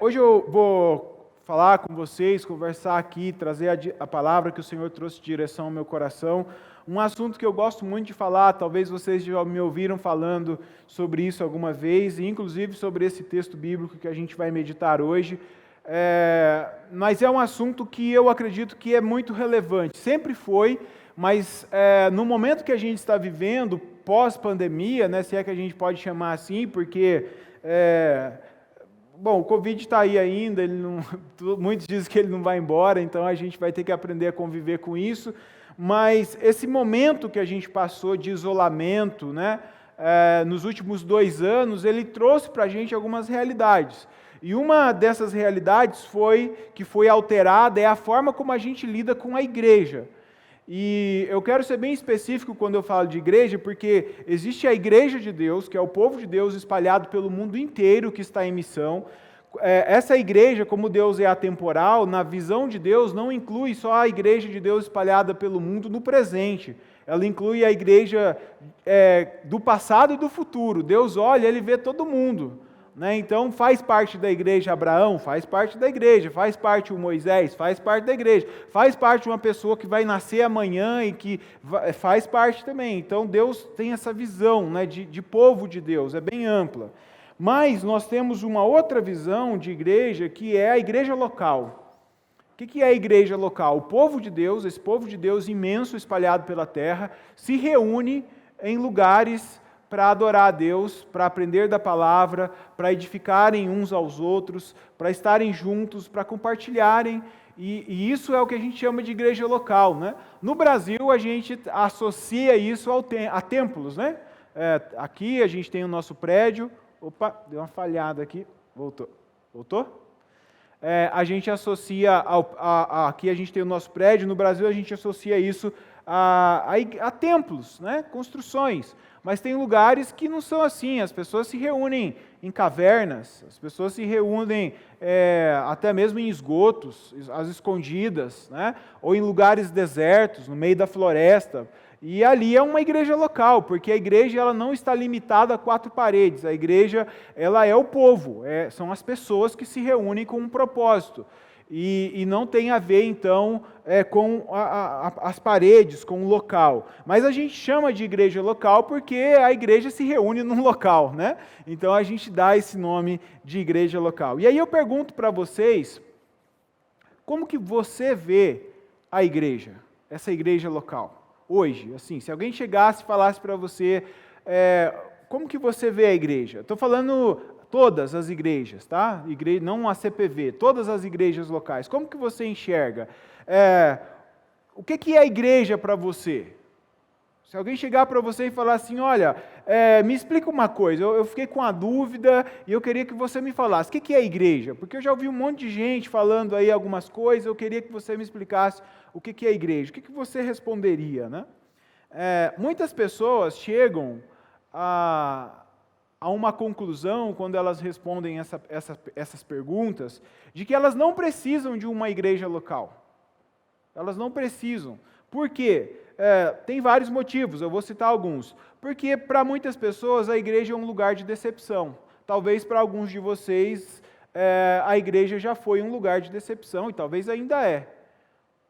Hoje eu vou falar com vocês, conversar aqui, trazer a palavra que o Senhor trouxe de direção ao meu coração. Um assunto que eu gosto muito de falar, talvez vocês já me ouviram falando sobre isso alguma vez, e inclusive sobre esse texto bíblico que a gente vai meditar hoje. Mas é um assunto que eu acredito que é muito relevante. Sempre foi, mas no momento que a gente está vivendo, pós-pandemia, né, se é que a gente pode chamar assim, porque... Bom, o Covid está aí ainda, muitos dizem que ele não vai embora, então a gente vai ter que aprender a conviver com isso. Mas esse momento que a gente passou de isolamento, né, nos últimos 2 anos, ele trouxe para a gente algumas realidades. E uma dessas realidades que foi alterada é a forma como a gente lida com a igreja. E eu quero ser bem específico quando eu falo de igreja, porque existe a igreja de Deus, que é o povo de Deus espalhado pelo mundo inteiro que está em missão. Essa igreja, como Deus é atemporal, na visão de Deus, não inclui só a igreja de Deus espalhada pelo mundo no presente. Ela inclui a igreja do passado e do futuro. Deus olha, Ele vê todo mundo. Então faz parte da igreja Abraão, faz parte da igreja, faz parte o Moisés, faz parte da igreja, faz parte uma pessoa que vai nascer amanhã e que faz parte também. Então Deus tem essa visão, né, de povo de Deus, é bem ampla. Mas nós temos uma outra visão de igreja que é a igreja local. O que é a igreja local? O povo de Deus, esse povo de Deus imenso espalhado pela terra, se reúne em lugares para adorar a Deus, para aprender da palavra, para edificarem uns aos outros, para estarem juntos, para compartilharem, e isso é o que a gente chama de igreja local, né? No Brasil, a gente associa isso a templos, né? Aqui a gente tem o nosso prédio, opa, deu uma falhada aqui, voltou? A gente associa, aqui a gente tem o nosso prédio, no Brasil a gente associa isso a templos, né? Construções. Mas tem lugares que não são assim, as pessoas se reúnem em cavernas, as pessoas se reúnem até mesmo em esgotos, às escondidas, né? Ou em lugares desertos, no meio da floresta. E ali é uma igreja local, porque a igreja ela não está limitada a 4 paredes, a igreja ela é o povo, são as pessoas que se reúnem com um propósito. E não tem a ver, então, com as paredes, com o local. Mas a gente chama de igreja local porque a igreja se reúne num local, né? Então a gente dá esse nome de igreja local. E aí eu pergunto para vocês, como que você vê a igreja, essa igreja local, hoje? Assim, se alguém chegasse e falasse para você, como que você vê a igreja? Estou falando... Todas as igrejas, tá? Não a CPV, todas as igrejas locais. Como que você enxerga? O que é a igreja para você? Se alguém chegar para você e falar assim, olha, me explica uma coisa, eu fiquei com a dúvida e eu queria que você me falasse, o que é a igreja? Porque eu já ouvi um monte de gente falando aí algumas coisas, eu queria que você me explicasse o que é a igreja. O que você responderia, né? Muitas pessoas chegam a uma conclusão, quando elas respondem essas perguntas, de que elas não precisam de uma igreja local. Elas não precisam. Por quê? Tem vários motivos, eu vou citar alguns. Porque para muitas pessoas a igreja é um lugar de decepção. Talvez para alguns de vocês a igreja já foi um lugar de decepção, e talvez ainda é.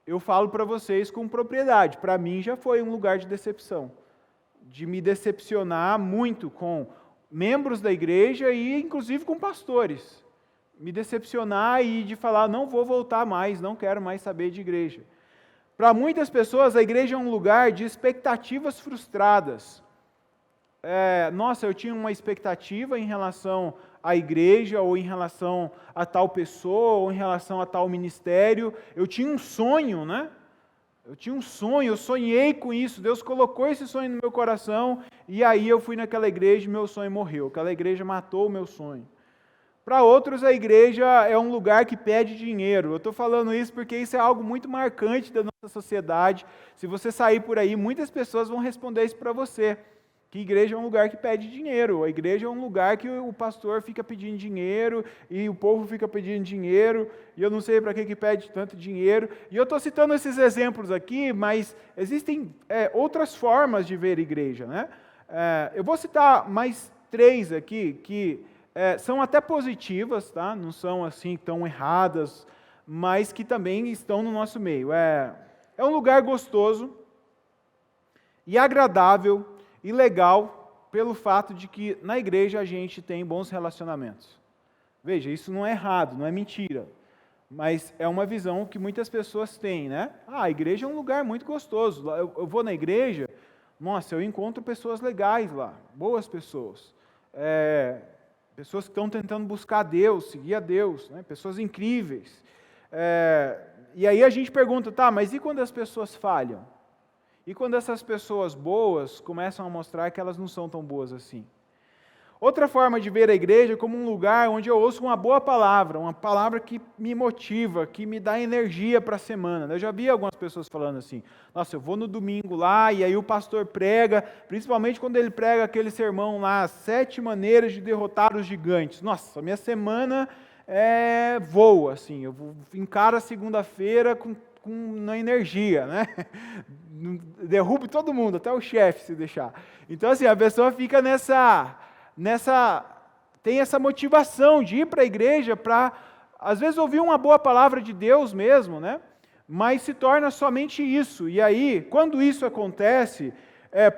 Eu falo para vocês com propriedade, para mim já foi um lugar de decepção. De me decepcionar muito com membros da igreja e inclusive com pastores. Me decepcionar e de falar, não vou voltar mais, não quero mais saber de igreja. Para muitas pessoas, a igreja é um lugar de expectativas frustradas. Nossa, eu tinha uma expectativa em relação à igreja, ou em relação a tal pessoa, ou em relação a tal ministério. Eu tinha um sonho, né? Eu tinha um sonho, eu sonhei com isso, Deus colocou esse sonho no meu coração, e aí eu fui naquela igreja e meu sonho morreu, aquela igreja matou o meu sonho. Para outros, a igreja é um lugar que pede dinheiro. Eu estou falando isso porque isso é algo muito marcante da nossa sociedade. Se você sair por aí, muitas pessoas vão responder isso para você, que igreja é um lugar que pede dinheiro, a igreja é um lugar que o pastor fica pedindo dinheiro, e o povo fica pedindo dinheiro, e eu não sei para que pede tanto dinheiro. E eu estou citando esses exemplos aqui, mas existem outras formas de ver igreja, né? Eu vou citar mais 3 aqui, que são até positivas, tá? Não são assim tão erradas, mas que também estão no nosso meio. É um lugar gostoso e agradável e legal pelo fato de que na igreja a gente tem bons relacionamentos. Veja, isso não é errado, não é mentira, mas é uma visão que muitas pessoas têm, né? A igreja é um lugar muito gostoso. Eu vou na igreja, nossa, eu encontro pessoas legais lá, boas pessoas. Pessoas que estão tentando buscar Deus, seguir a Deus, né? Pessoas incríveis. E aí a gente pergunta, tá, mas e quando as pessoas falham? E quando essas pessoas boas começam a mostrar que elas não são tão boas assim? Outra forma de ver a igreja é como um lugar onde eu ouço uma boa palavra, uma palavra que me motiva, que me dá energia para a semana. Eu já vi algumas pessoas falando assim, nossa, eu vou no domingo lá e aí o pastor prega, principalmente quando ele prega aquele sermão lá, 7 maneiras de derrotar os gigantes. Nossa, minha semana voa, assim, eu encaro a segunda-feira na energia, né? Derrubo todo mundo, até o chefe se deixar. Então assim, a pessoa fica tem essa motivação de ir para a igreja para, às vezes, ouvir uma boa palavra de Deus mesmo, né? Mas se torna somente isso. E aí, quando isso acontece,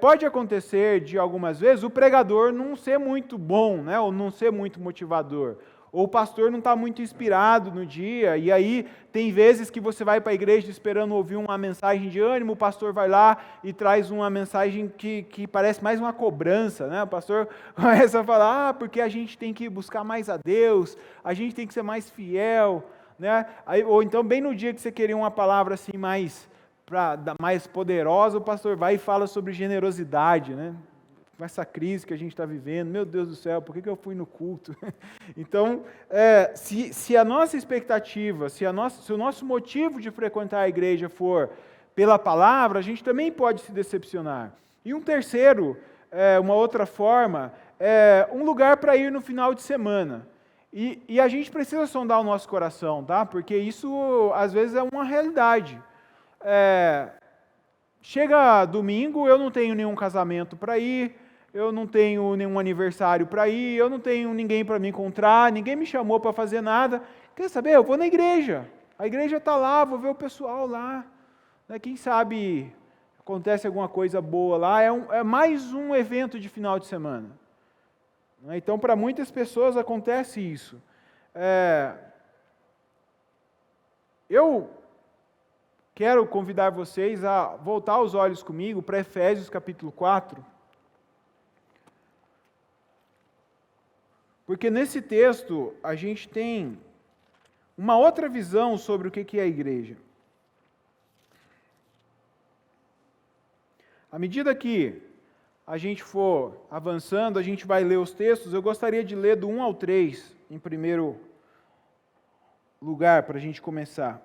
pode acontecer de algumas vezes o pregador não ser muito bom, né? Ou não ser muito motivador. Ou o pastor não está muito inspirado no dia, e aí tem vezes que você vai para a igreja esperando ouvir uma mensagem de ânimo, o pastor vai lá e traz uma mensagem que parece mais uma cobrança, né? O pastor começa a falar, porque a gente tem que buscar mais a Deus, a gente tem que ser mais fiel, né? Ou então bem no dia que você queria uma palavra assim mais poderosa, o pastor vai e fala sobre generosidade, né? Com essa crise que a gente está vivendo, meu Deus do céu, por que eu fui no culto? Então, se a nossa expectativa, se o nosso motivo de frequentar a igreja for pela palavra, a gente também pode se decepcionar. E um terceiro, uma outra forma, um lugar para ir no final de semana. E a gente precisa sondar o nosso coração, tá? Porque isso, às vezes, é uma realidade. Chega domingo, eu não tenho nenhum casamento para ir, eu não tenho nenhum aniversário para ir, eu não tenho ninguém para me encontrar, ninguém me chamou para fazer nada. Quer saber? Eu vou na igreja. A igreja está lá, vou ver o pessoal lá. Quem sabe acontece alguma coisa boa lá. É mais um evento de final de semana. Então, para muitas pessoas acontece isso. Eu quero convidar vocês a voltar os olhos comigo para Efésios capítulo 4. Porque nesse texto a gente tem uma outra visão sobre o que é a igreja. À medida que a gente for avançando, a gente vai ler os textos, eu gostaria de ler do 1 ao 3, em primeiro lugar, para a gente começar.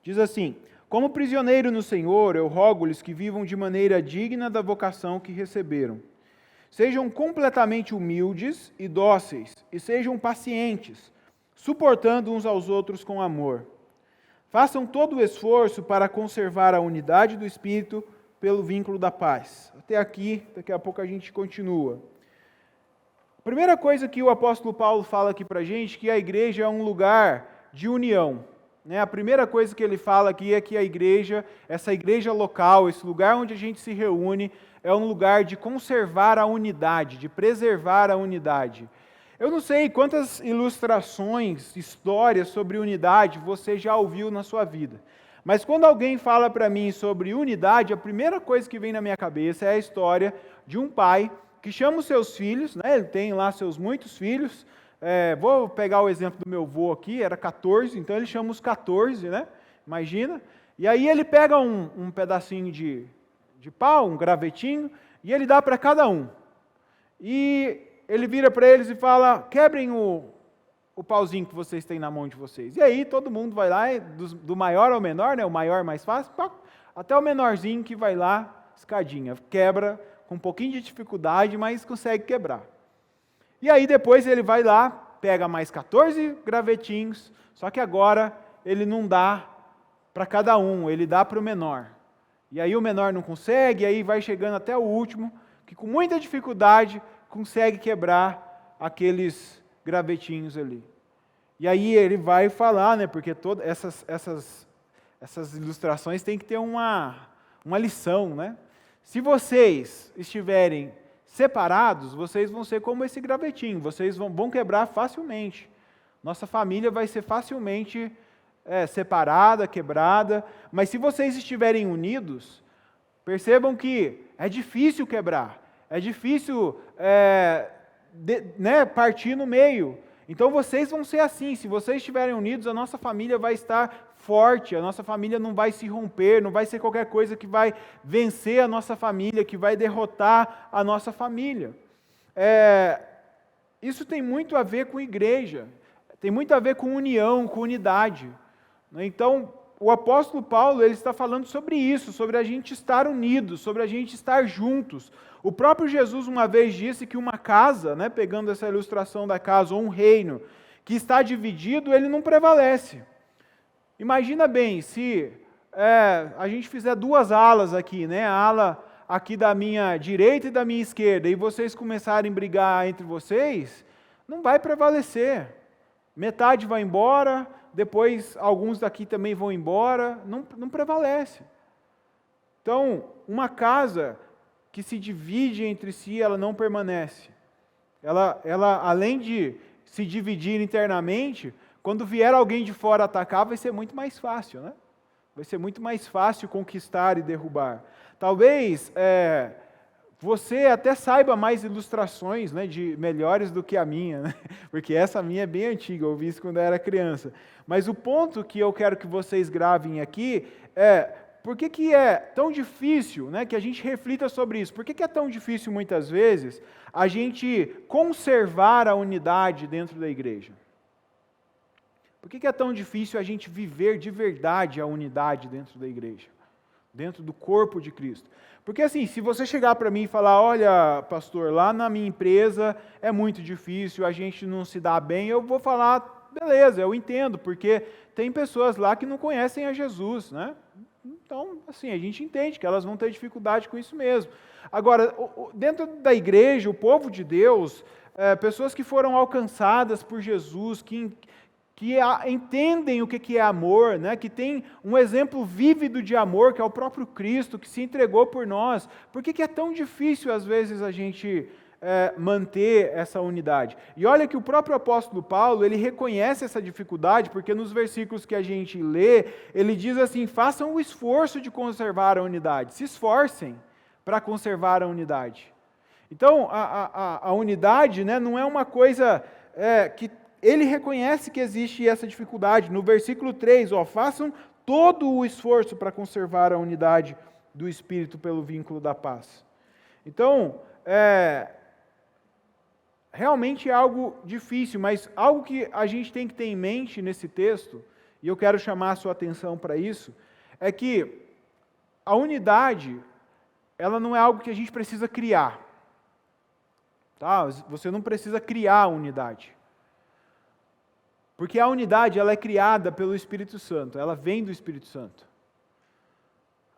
Diz assim: como prisioneiro no Senhor, eu rogo-lhes que vivam de maneira digna da vocação que receberam. Sejam completamente humildes e dóceis, e sejam pacientes, suportando uns aos outros com amor. Façam todo o esforço para conservar a unidade do Espírito pelo vínculo da paz. Até aqui, daqui a pouco a gente continua. A primeira coisa que o apóstolo Paulo fala aqui para a gente, que a igreja é um lugar de união. A primeira coisa que ele fala aqui é que a igreja, essa igreja local, esse lugar onde a gente se reúne, é um lugar de conservar a unidade, de preservar a unidade. Eu não sei quantas ilustrações, histórias sobre unidade você já ouviu na sua vida, mas quando alguém fala para mim sobre unidade, a primeira coisa que vem na minha cabeça é a história de um pai que chama os seus filhos, ele tem lá seus muitos filhos. Vou pegar o exemplo do meu avô aqui, era 14, então ele chama os 14, né? Imagina. E aí ele pega um pedacinho de pau, um gravetinho, e ele dá para cada um. E ele vira para eles e fala: quebrem o pauzinho que vocês têm na mão de vocês. E aí todo mundo vai lá, do maior ao menor, né? O maior mais fácil, até o menorzinho que vai lá, escadinha, quebra com um pouquinho de dificuldade, mas consegue quebrar. E aí depois ele vai lá, pega mais 14 gravetinhos, só que agora ele não dá para cada um, ele dá para o menor. E aí o menor não consegue, e aí vai chegando até o último, que com muita dificuldade consegue quebrar aqueles gravetinhos ali. E aí ele vai falar, né, porque todas essas ilustrações têm que ter uma lição, né? Se vocês estiverem separados, vocês vão ser como esse gravetinho, vocês vão quebrar facilmente. Nossa família vai ser facilmente separada, quebrada, mas se vocês estiverem unidos, percebam que é difícil quebrar, é difícil partir no meio. Então vocês vão ser assim, se vocês estiverem unidos, a nossa família vai estar forte, a nossa família não vai se romper, não vai ser qualquer coisa que vai vencer a nossa família, que vai derrotar a nossa família. Isso tem muito a ver com igreja, tem muito a ver com união, com unidade. Então, o apóstolo Paulo ele está falando sobre isso, sobre a gente estar unidos, sobre a gente estar juntos. O próprio Jesus uma vez disse que uma casa, né, pegando essa ilustração da casa, ou um reino que está dividido, ele não prevalece. Imagina bem, se a gente fizer duas alas aqui, né, a ala aqui da minha direita e da minha esquerda, e vocês começarem a brigar entre vocês, não vai prevalecer. Metade vai embora, depois alguns daqui também vão embora, não prevalece. Então, uma casa que se divide entre si, ela não permanece. Ela além de se dividir internamente, quando vier alguém de fora atacar, vai ser muito mais fácil, né? Vai ser muito mais fácil conquistar e derrubar. Talvez você até saiba mais ilustrações, né, melhores do que a minha, né? Porque essa minha é bem antiga, eu ouvi isso quando eu era criança. Mas o ponto que eu quero que vocês gravem aqui por que é tão difícil, né, que a gente reflita sobre isso? Por que é tão difícil, muitas vezes, a gente conservar a unidade dentro da igreja? Por que é tão difícil a gente viver de verdade a unidade dentro da igreja? Dentro do corpo de Cristo? Porque assim, se você chegar para mim e falar, olha, pastor, lá na minha empresa é muito difícil, a gente não se dá bem, eu vou falar, beleza, eu entendo, porque tem pessoas lá que não conhecem a Jesus, né? Então, assim, a gente entende que elas vão ter dificuldade com isso mesmo. Agora, dentro da igreja, o povo de Deus, pessoas que foram alcançadas por Jesus, que entendem o que é amor, né? Que tem um exemplo vívido de amor, que é o próprio Cristo, que se entregou por nós. Por que é tão difícil, às vezes, a gente manter essa unidade? E olha que o próprio apóstolo Paulo, ele reconhece essa dificuldade, porque nos versículos que a gente lê, ele diz assim, façam o esforço de conservar a unidade, se esforcem para conservar a unidade. Então, a unidade, né, não é uma coisa que ele reconhece que existe essa dificuldade. No versículo 3, façam todo o esforço para conservar a unidade do Espírito pelo vínculo da paz. Então, realmente é algo difícil, mas algo que a gente tem que ter em mente nesse texto, e eu quero chamar a sua atenção para isso, é que a unidade, ela não é algo que a gente precisa criar. Tá? Você não precisa criar a unidade. Porque a unidade, ela é criada pelo Espírito Santo, ela vem do Espírito Santo.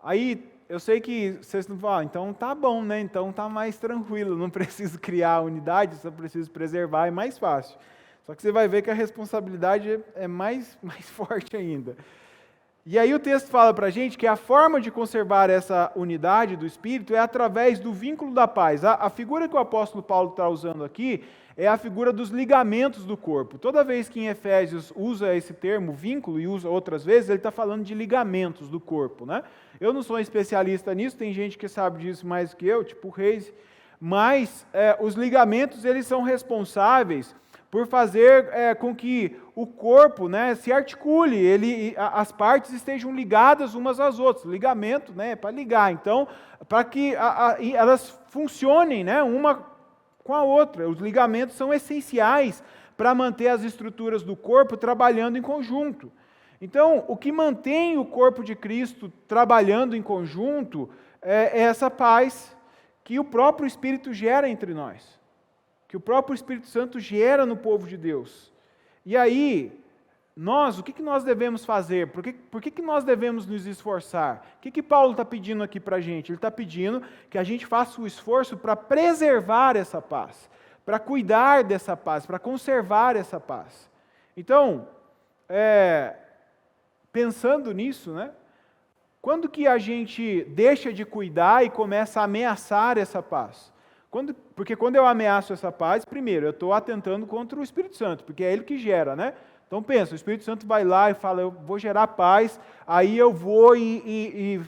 Aí, eu sei que vocês não falam, então tá bom, né? Então tá mais tranquilo, não preciso criar a unidade, só preciso preservar, é mais fácil. Só que você vai ver que a responsabilidade é mais forte ainda. E aí o texto fala para a gente que a forma de conservar essa unidade do Espírito é através do vínculo da paz. A figura que o apóstolo Paulo está usando aqui é a figura dos ligamentos do corpo. Toda vez que em Efésios usa esse termo, vínculo, e usa outras vezes, ele está falando de ligamentos do corpo, né? Eu não sou um especialista nisso, tem gente que sabe disso mais do que eu, tipo o Reis, mas os ligamentos, eles são responsáveis por fazer com que o corpo, né, se articule, as partes estejam ligadas umas às outras. Ligamento, né, é para ligar. Então, para que elas funcionem, né, uma com a outra. Os ligamentos são essenciais para manter as estruturas do corpo trabalhando em conjunto. Então, o que mantém o corpo de Cristo trabalhando em conjunto é essa paz que o próprio Espírito gera entre nós. Que o próprio Espírito Santo gera no povo de Deus. E aí, o que nós devemos fazer? Por que nós devemos nos esforçar? O que Paulo está pedindo aqui para a gente? Ele está pedindo que a gente faça o esforço para preservar essa paz, para cuidar dessa paz, para conservar essa paz. Então, pensando nisso, né? Quando que a gente deixa de cuidar e começa a ameaçar essa paz? Porque quando eu ameaço essa paz, primeiro, eu estou atentando contra o Espírito Santo, porque é ele que gera, né? Então pensa, o Espírito Santo vai lá e fala, eu vou gerar paz, aí eu vou e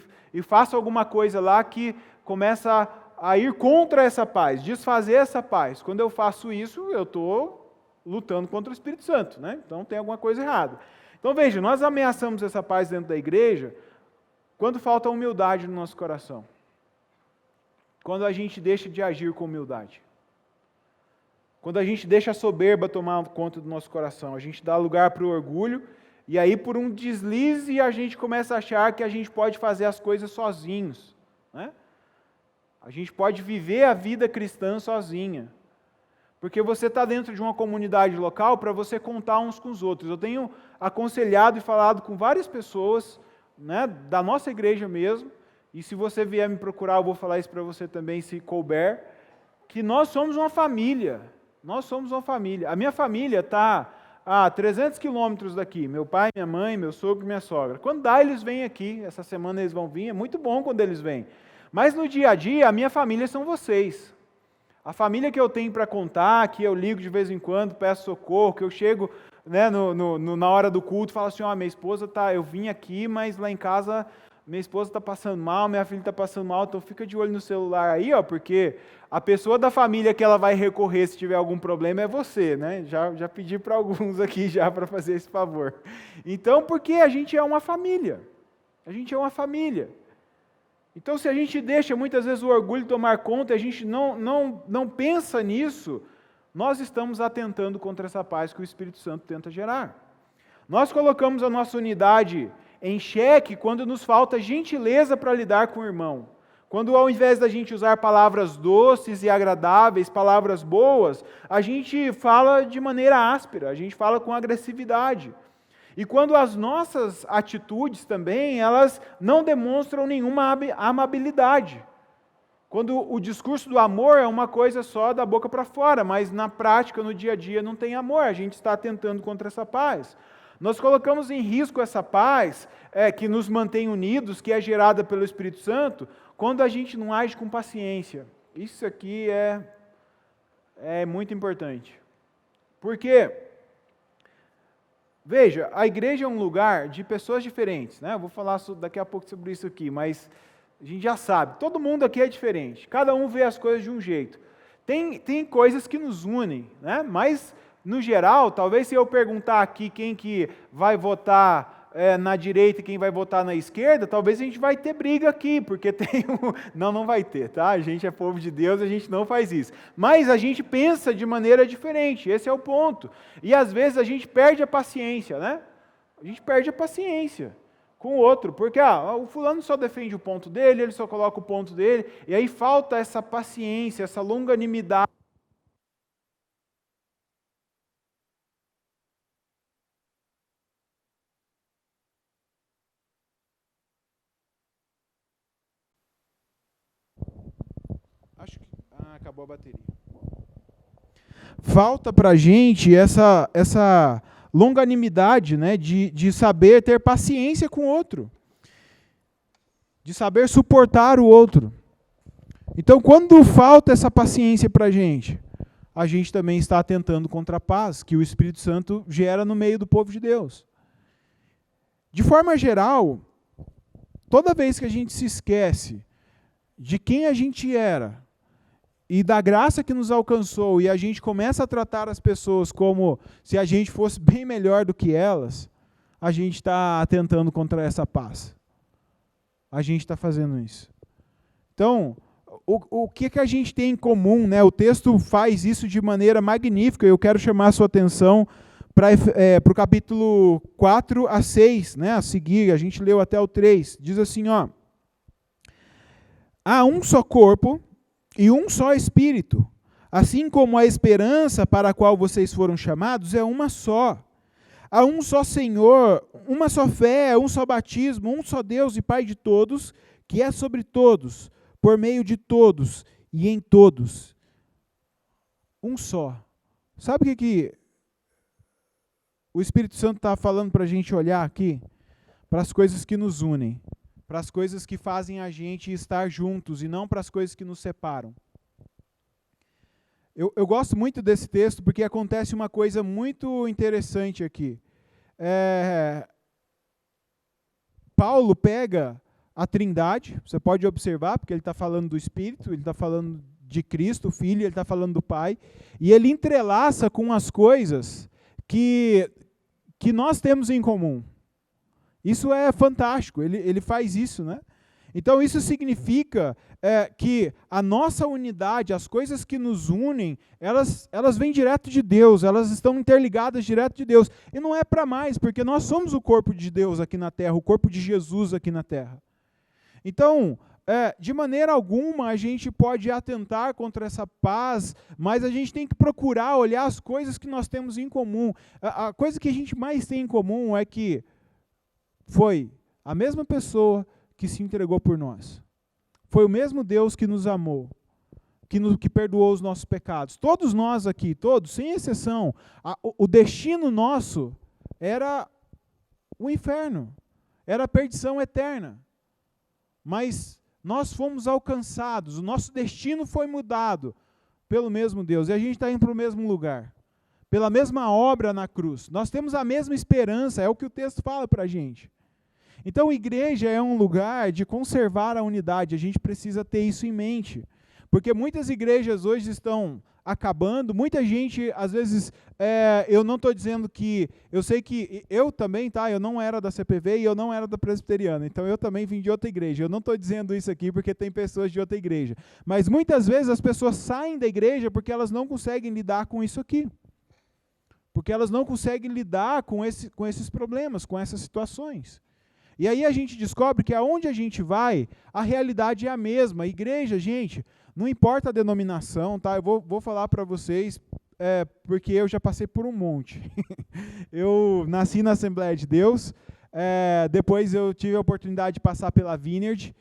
faço alguma coisa lá que começa a ir contra essa paz, desfazer essa paz. Quando eu faço isso, eu estou lutando contra o Espírito Santo, né? Então tem alguma coisa errada. Então veja, nós ameaçamos essa paz dentro da igreja quando falta humildade no nosso coração. Quando a gente deixa de agir com humildade. Quando a gente deixa a soberba tomar conta do nosso coração, a gente dá lugar para o orgulho, e aí por um deslize a gente começa a achar que a gente pode fazer as coisas sozinhos, né? A gente pode viver a vida cristã sozinha. Porque você está dentro de uma comunidade local para você contar uns com os outros. Eu tenho aconselhado e falado com várias pessoas, né, da nossa igreja mesmo, e se você vier me procurar, eu vou falar isso para você também, se couber, que nós somos uma família. Nós somos uma família. A minha família está a 300 quilômetros daqui. Meu pai, minha mãe, meu sogro e minha sogra. Quando dá, eles vêm aqui. Essa semana eles vão vir. É muito bom quando eles vêm. Mas no dia a dia, a minha família são vocês. A família que eu tenho para contar, que eu ligo de vez em quando, peço socorro, que eu chego, né, na hora do culto e falo assim, minha esposa eu vim aqui, mas lá em casa minha esposa está passando mal, minha filha está passando mal, então fica de olho no celular aí, porque a pessoa da família que ela vai recorrer se tiver algum problema é você, né? Já pedi para alguns aqui já para fazer esse favor. Então, porque a gente é uma família. A gente é uma família. Então, se a gente deixa muitas vezes o orgulho tomar conta e a gente não pensa nisso, nós estamos atentando contra essa paz que o Espírito Santo tenta gerar. Nós colocamos a nossa unidade em xeque quando nos falta gentileza para lidar com o irmão. Quando ao invés da gente usar palavras doces e agradáveis, palavras boas, a gente fala de maneira áspera, a gente fala com agressividade. E quando as nossas atitudes também, elas não demonstram nenhuma amabilidade. Quando o discurso do amor é uma coisa só da boca para fora, mas na prática, no dia a dia, não tem amor, a gente está atentando contra essa paz. Nós colocamos em risco essa paz que nos mantém unidos, que é gerada pelo Espírito Santo, quando a gente não age com paciência. Isso aqui é muito importante. Porque, veja, a igreja é um lugar de pessoas diferentes, né? Eu vou falar daqui a pouco sobre isso aqui, mas a gente já sabe, todo mundo aqui é diferente, cada um vê as coisas de um jeito. Tem coisas que nos unem, né? Mas no geral, talvez se eu perguntar aqui quem que vai votar na direita e quem vai votar na esquerda, talvez a gente vai ter briga aqui, porque tem não vai ter, tá? A gente é povo de Deus, a gente não faz isso. Mas a gente pensa de maneira diferente, esse é o ponto. E às vezes a gente perde a paciência, né? A gente perde a paciência com o outro, porque o fulano só defende o ponto dele, ele só coloca o ponto dele, e aí falta essa paciência, essa longanimidade. Acho que acabou a bateria. Falta para a gente essa longanimidade, né, de saber ter paciência com o outro, de saber suportar o outro. Então, quando falta essa paciência para a gente também está atentando contra a paz que o Espírito Santo gera no meio do povo de Deus. De forma geral, toda vez que a gente se esquece de quem a gente era e da graça que nos alcançou, e a gente começa a tratar as pessoas como se a gente fosse bem melhor do que elas, a gente está atentando contra essa paz. A gente está fazendo isso. Então, o que a gente tem em comum, né? O texto faz isso de maneira magnífica, eu quero chamar a sua atenção para o capítulo 4 a 6, né? A seguir, a gente leu até o 3, diz assim, há um só corpo e um só Espírito, assim como a esperança para a qual vocês foram chamados é uma só. há um só Senhor, uma só fé, um só batismo, um só Deus e Pai de todos, que é sobre todos, por meio de todos e em todos. Um só. Sabe o que o Espírito Santo está falando para a gente olhar aqui? Para as coisas que nos unem, para as coisas que fazem a gente estar juntos e não para as coisas que nos separam. Eu gosto muito desse texto porque acontece uma coisa muito interessante aqui. Paulo pega a Trindade, você pode observar, porque ele está falando do Espírito, ele está falando de Cristo, o Filho, ele está falando do Pai, e ele entrelaça com as coisas que nós temos em comum. Isso é fantástico, ele faz isso, né? Então isso significa que a nossa unidade, as coisas que nos unem, elas vêm direto de Deus, elas estão interligadas direto de Deus. E não é para mais, porque nós somos o corpo de Deus aqui na terra, o corpo de Jesus aqui na terra. Então, de maneira alguma a gente pode atentar contra essa paz, mas a gente tem que procurar olhar as coisas que nós temos em comum. A coisa que a gente mais tem em comum é que foi a mesma pessoa que se entregou por nós. Foi o mesmo Deus que nos amou, que perdoou os nossos pecados. Todos nós aqui, todos, sem exceção, o destino nosso era o inferno, era a perdição eterna. Mas nós fomos alcançados, o nosso destino foi mudado pelo mesmo Deus, e a gente está indo para o mesmo lugar, pela mesma obra na cruz. Nós temos a mesma esperança, é o que o texto fala para a gente. Então, igreja é um lugar de conservar a unidade, a gente precisa ter isso em mente, porque muitas igrejas hoje estão acabando, muita gente, às vezes, eu não estou dizendo que, eu sei que eu também, tá, eu não era da CPV e eu não era da presbiteriana, então eu também vim de outra igreja, eu não estou dizendo isso aqui porque tem pessoas de outra igreja, mas muitas vezes as pessoas saem da igreja porque elas não conseguem lidar com isso aqui, porque elas não conseguem lidar com esses problemas, com essas situações. E aí a gente descobre que aonde a gente vai, a realidade é a mesma. A igreja, gente, não importa a denominação, tá? Eu vou falar para vocês, porque eu já passei por um monte. Eu nasci na Assembleia de Deus, depois eu tive a oportunidade de passar pela Vineyard,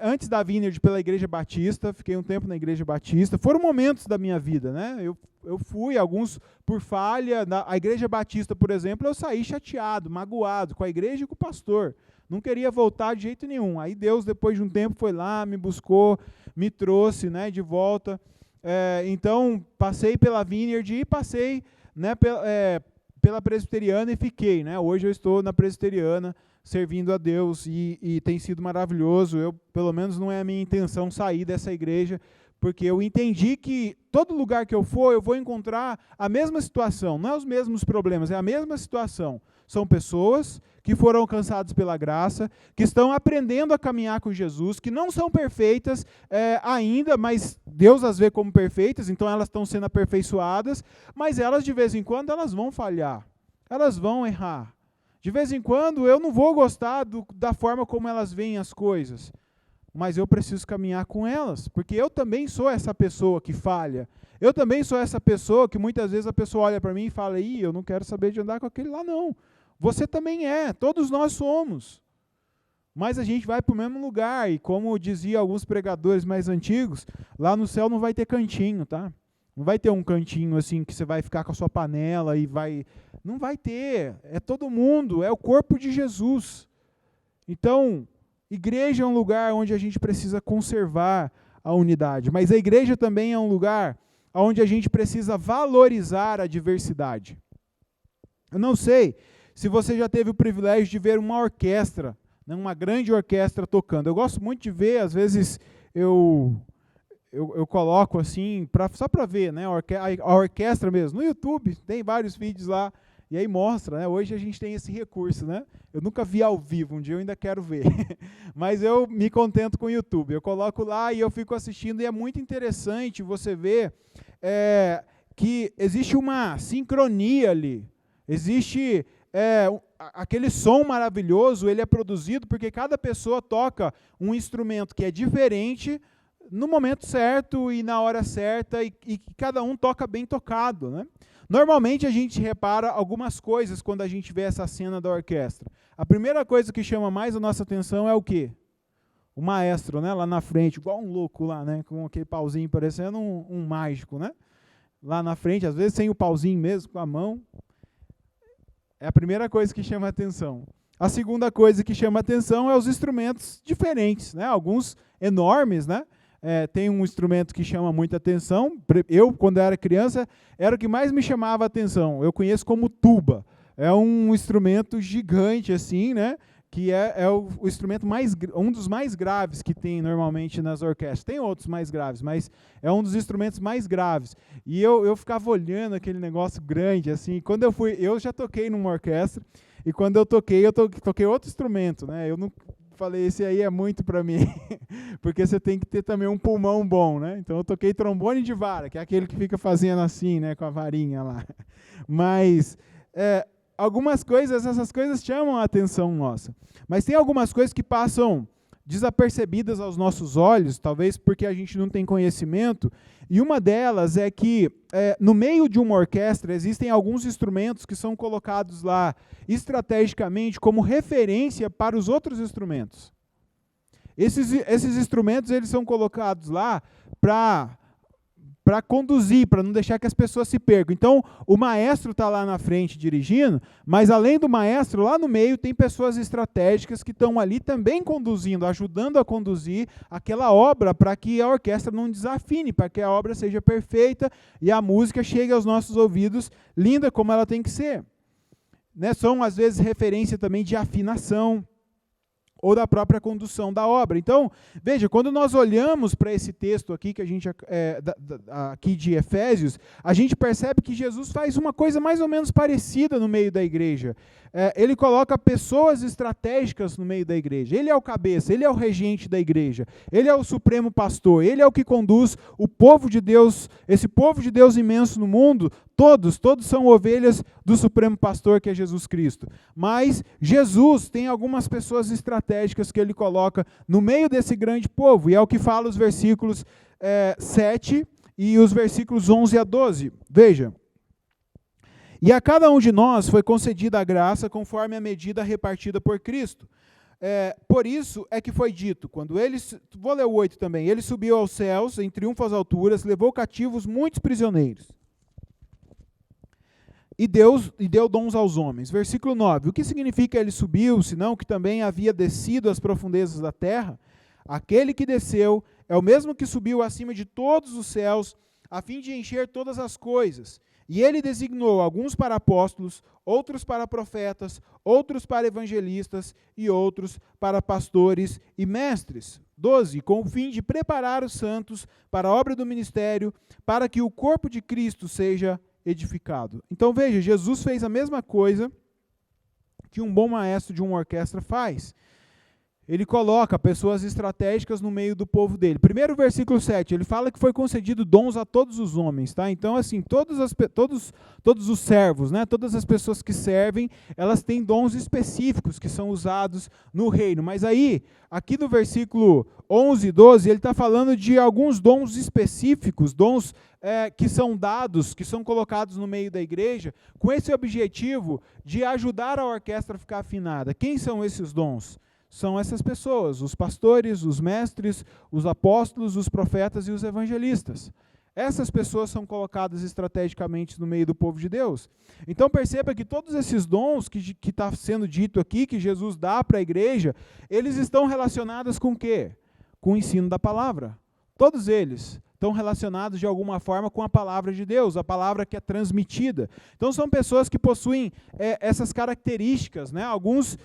antes da Vineyard pela Igreja Batista, fiquei um tempo na Igreja Batista. Foram momentos da minha vida, né? Eu fui, alguns por falha. A Igreja Batista, por exemplo, eu saí chateado, magoado com a igreja e com o pastor. Não queria voltar de jeito nenhum. Aí Deus, depois de um tempo, foi lá, me buscou, me trouxe, né, de volta. Então, passei pela Vineyard e passei, né, pela presbiteriana e fiquei. Né? Hoje eu estou na presbiteriana, servindo a Deus, e tem sido maravilhoso. Pelo menos não é a minha intenção sair dessa igreja, porque eu entendi que todo lugar que eu for, eu vou encontrar a mesma situação, não é os mesmos problemas, é a mesma situação. São pessoas que foram alcançadas pela graça, que estão aprendendo a caminhar com Jesus, que não são perfeitas ainda, mas Deus as vê como perfeitas, então elas estão sendo aperfeiçoadas, mas elas de vez em quando elas vão falhar, elas vão errar. De vez em quando eu não vou gostar da forma como elas veem as coisas, mas eu preciso caminhar com elas, porque eu também sou essa pessoa que falha. Eu também sou essa pessoa que muitas vezes a pessoa olha para mim e fala, eu não quero saber de andar com aquele lá não. Você também todos nós somos. Mas a gente vai para o mesmo lugar, e como diziam alguns pregadores mais antigos, lá no céu não vai ter cantinho, tá? Não vai ter um cantinho assim que você vai ficar com a sua panela e vai... Não vai ter, é todo mundo, é o corpo de Jesus. Então, igreja é um lugar onde a gente precisa conservar a unidade, mas a igreja também é um lugar onde a gente precisa valorizar a diversidade. Eu não sei se você já teve o privilégio de ver uma orquestra, né, uma grande orquestra tocando. Eu gosto muito de ver, às vezes eu coloco assim, só para ver, né, a orquestra mesmo. No YouTube tem vários vídeos lá, e aí mostra, né? Hoje a gente tem esse recurso, né? Eu nunca vi ao vivo, um dia eu ainda quero ver. Mas eu me contento com o YouTube. Eu coloco lá e eu fico assistindo, e é muito interessante você ver que existe uma sincronia ali. Existe aquele som maravilhoso, ele é produzido porque cada pessoa toca um instrumento que é diferente, no momento certo e na hora certa, e cada um toca bem tocado, né? Normalmente a gente repara algumas coisas quando a gente vê essa cena da orquestra. A primeira coisa que chama mais a nossa atenção é o quê? O maestro, né, lá na frente, igual um louco lá, né, com aquele pauzinho parecendo um mágico, né? Lá na frente, às vezes sem o pauzinho mesmo, com a mão. É a primeira coisa que chama a atenção. A segunda coisa que chama a atenção é os instrumentos diferentes, né? Alguns enormes, né? Tem um instrumento que chama muita atenção. Eu, quando era criança, era o que mais me chamava a atenção. Eu conheço como tuba. É um instrumento gigante, assim, né? Que é o instrumento um dos mais graves que tem normalmente nas orquestras. Tem outros mais graves, mas é um dos instrumentos mais graves. E eu ficava olhando aquele negócio grande, assim. Quando eu já toquei numa orquestra, e quando eu toquei outro instrumento, né? Eu não falei, esse aí é muito para mim, porque você tem que ter também um pulmão bom, né? Então eu toquei trombone de vara, que é aquele que fica fazendo assim, né? Com a varinha lá. Mas algumas coisas, essas coisas chamam a atenção nossa. Mas tem algumas coisas que passam desapercebidas aos nossos olhos, talvez porque a gente não tem conhecimento, e uma delas é que no meio de uma orquestra existem alguns instrumentos que são colocados lá estrategicamente como referência para os outros instrumentos. Esses instrumentos eles são colocados lá para conduzir, para não deixar que as pessoas se percam. Então, o maestro está lá na frente dirigindo, mas além do maestro, lá no meio tem pessoas estratégicas que estão ali também conduzindo, ajudando a conduzir aquela obra para que a orquestra não desafine, para que a obra seja perfeita e a música chegue aos nossos ouvidos linda como ela tem que ser. Né? São, às vezes, referência também de afinação, ou da própria condução da obra. Então, veja, quando nós olhamos para esse texto aqui, que a gente aqui de Efésios, a gente percebe que Jesus faz uma coisa mais ou menos parecida no meio da igreja. Ele coloca pessoas estratégicas no meio da igreja. Ele é o cabeça, ele é o regente da igreja, ele é o supremo pastor, ele é o que conduz o povo de Deus, esse povo de Deus imenso no mundo. Todos são ovelhas do supremo pastor, que é Jesus Cristo. Mas Jesus tem algumas pessoas estratégicas que ele coloca no meio desse grande povo, e é o que fala os versículos 7 e os versículos 11 a 12. Veja. E a cada um de nós foi concedida a graça conforme a medida repartida por Cristo. Por isso é que foi dito, quando ele, vou ler o 8 também, ele subiu aos céus, em triunfo às alturas, levou cativos muitos prisioneiros. E deu dons aos homens. Versículo 9. O que significa ele subiu, senão que também havia descido às profundezas da terra? Aquele que desceu é o mesmo que subiu acima de todos os céus, a fim de encher todas as coisas. E ele designou alguns para apóstolos, outros para profetas, outros para evangelistas e outros para pastores e mestres. 12. Com o fim de preparar os santos para a obra do ministério, para que o corpo de Cristo seja edificado. Então veja, Jesus fez a mesma coisa que um bom maestro de uma orquestra faz. Ele coloca pessoas estratégicas no meio do povo dele. Primeiro versículo 7, ele fala que foi concedido dons a todos os homens, tá? Então, assim, todos os servos, né? Todas as pessoas que servem, elas têm dons específicos que são usados no reino. Mas aí, aqui no versículo 11 e 12, ele está falando de alguns dons específicos, dons que são dados, que são colocados no meio da igreja, com esse objetivo de ajudar a orquestra a ficar afinada. Quem são esses dons? São essas pessoas, os pastores, os mestres, os apóstolos, os profetas e os evangelistas. Essas pessoas são colocadas estrategicamente no meio do povo de Deus. Então perceba que todos esses dons que está sendo dito aqui, que Jesus dá para a igreja, eles estão relacionados com o quê? Com o ensino da palavra. Todos eles estão relacionados de alguma forma com a palavra de Deus, a palavra que é transmitida. Então são pessoas que possuem essas características, né? Alguns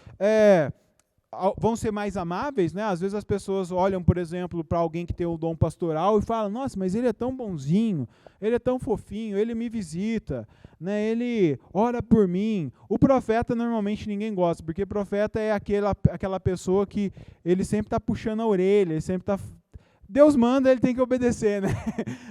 vão ser mais amáveis, né? Às vezes as pessoas olham, por exemplo, para alguém que tem o dom pastoral e falam, nossa, mas ele é tão bonzinho, ele é tão fofinho, ele me visita, né? Ele ora por mim. O profeta normalmente ninguém gosta, porque profeta é aquela pessoa que ele sempre está puxando a orelha, ele sempre está... Deus manda, ele tem que obedecer, né?